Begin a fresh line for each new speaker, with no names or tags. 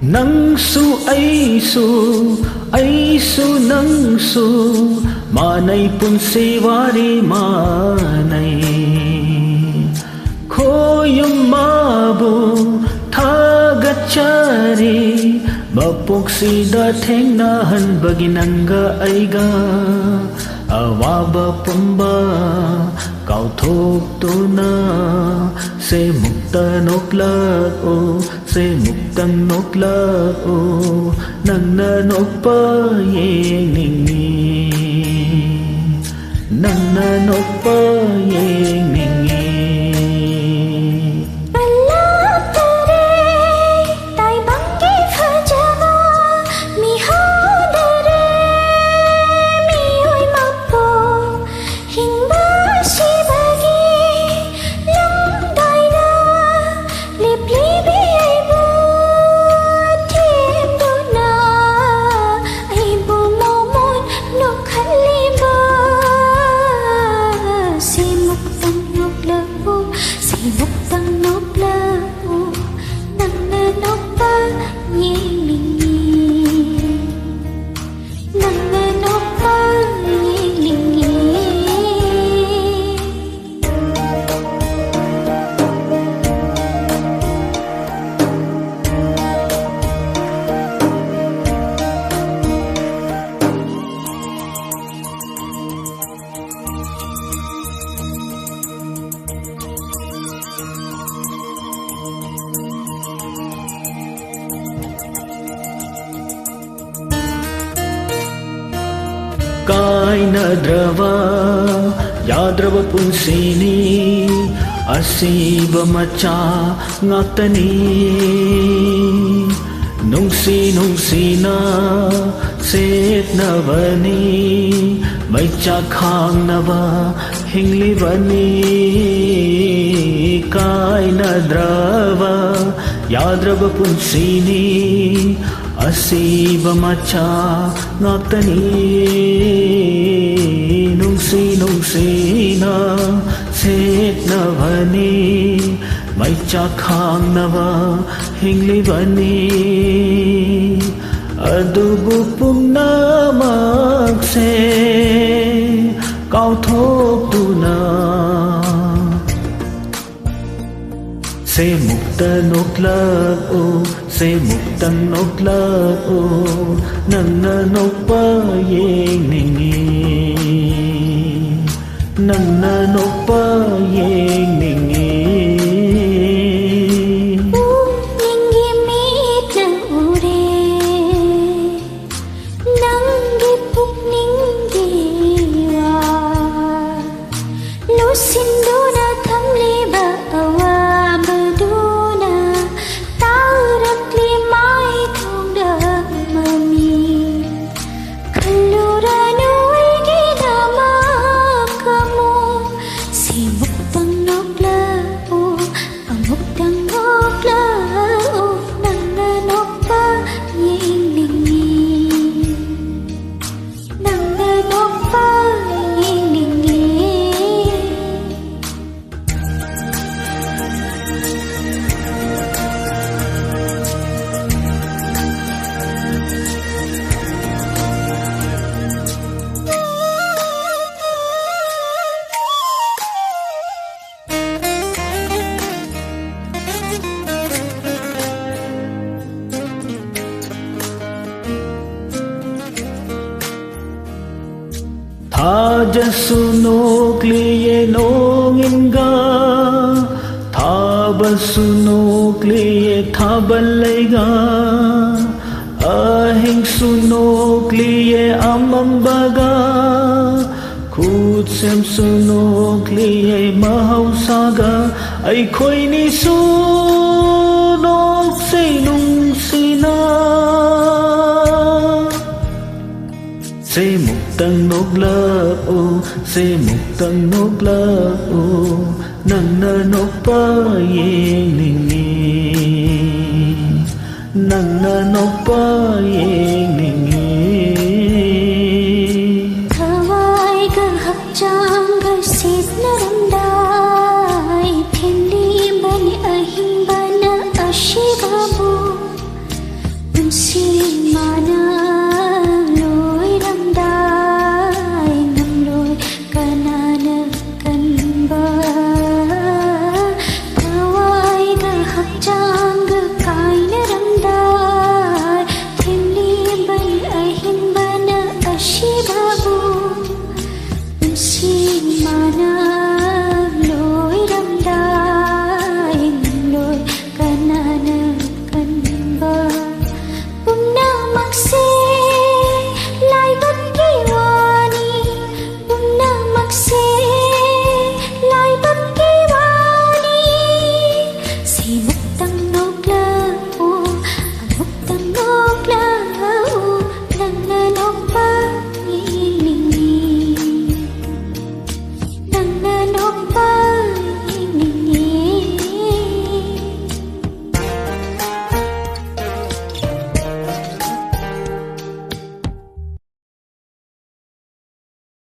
Nangsu aisu nangsu manai punsi wari manai khoyum mabu thagachari bapoksi da thengna han baginanga aiga awaba pumba kauthok tuna se mukta noklak o se muktang noklak o nangna nokpa yeng ningi nangna nokpa yeng ningi Kainadrava yadrava punsini asiba macha ngaktani nungsi na setnavani maicha khangnava hinglivani kainadrava yadrava punsini asiba macha ngaktani nungsi na setnavani maicha khangnava hinglivani adubu pumnamak se kauthok tuna se mukta noklak o se muktang noklak o nangna nokpa yeng ningi nangna nokpa yeng ningi Thajasuno kliye nonginga Thabasuno kliye thabalayga Ahingsuno kliye amambaga Khutsemsuno kliye mahausaga Aikhoini sunok sinungsina se muktang noklak o se muktang noklak o nangna nokpa yeng ningi nangna nokpa yeng ningi